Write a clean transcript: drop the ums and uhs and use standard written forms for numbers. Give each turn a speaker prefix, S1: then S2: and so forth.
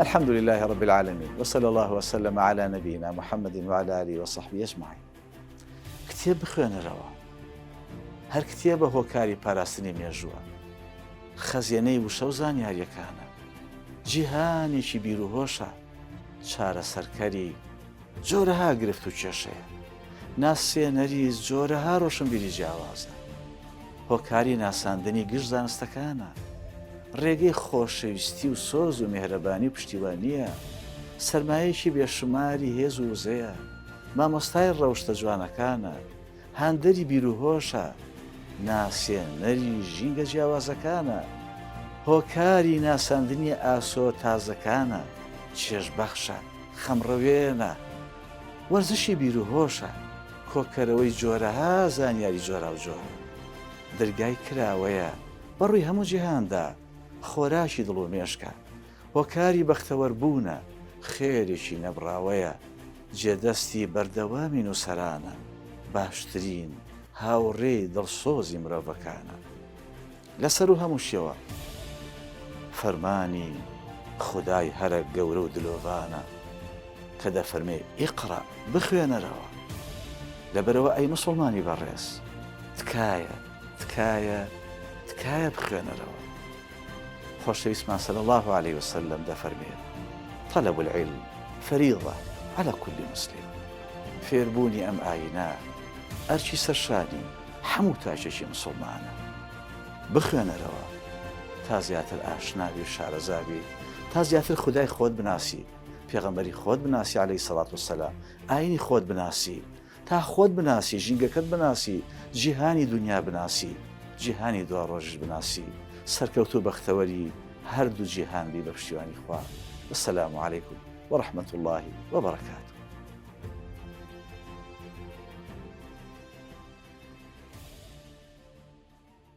S1: الحمد لله رب العالمين وصلى الله وسلم على نبينا محمد وعلى آله وصحبه أجمعين. کتێب بخوێنەرەوە، هەر کتێبە هۆکاری پاراستنی مێژووە، خەزیێنەی وشە و زانیاریەکانە، جیهانێکی بیرروهۆشە، چارەسەرکەری جۆرەها گرفت و کێشەیە، ناسێنەری جۆرەها ڕۆشنبیری جیاوازە، هۆکاری ناساندنی گشت زانستەکانە، ڕێگەی خۆشەویستی و سۆز و میهرەبانی و پشتیوانیە، سەرمایەکی بێشماری هێز و وزەیە، مامۆستای ڕەوشتە جوانەکانە، هاندەری بیرروهۆشە، ناسێنەری ژینگە جیاوازەکانە، هۆکاری ناساندنی ئاسۆ تازەکانە، چێژبەخشە، خەمڕەوێنە، وەرزشی بیرروهۆشە، کۆکەرەوەی جۆرەها زانیاری جۆرا و جۆرە، دەرگای کراوەیە بەڕووی هەموو جیهاندا، خۆراشی دڵ و مێشکە، هۆکاری بەختەوەربوونە، خێرێکی نەبڕاوەیە، جێدەستی بەردەوامی نووسەرانە، باشترین هاوڕێی دڵسۆزی مرۆڤەکانە. لەسەر و هەموو شێوە فەرمانی خودای هەرە گەورە و دلۆڤانە کە دەفەرمێ ئیقڕە بخوێنەرەوە. لەبەرەوە ئەی موسڵمانی بەڕێز، تکایە تکایە تکایە بخوێنەرەوە. خۆشەویستمان صلی الله عليه وسلم دەفەرمێت طلب العلم فریضة على كل مسلم. فێربوونی ئەم ئاینە ئەرچی سەرشانی هەموو تاجێکی مسڵمانە. بخوێنەرەوە تا زیاتر ئاشناوی و شارەزاوی، تا زیاتر خودای خۆت بناسی، پێغەمبەری خۆت بناسی عەلەیهی سەڵات وەسەلام، ئاینی خۆت بناسی، تا خۆت بناسی، ژینگەکەت بناسی، جیهانی دنیا بناسی، جیهانی دوا ڕۆژش بناسی، سەرکەوتو بەختەوەری هەردوو جیهان بی بە پشتیوانی خوا. والسلام عليكم ورحمة الله وبركاته.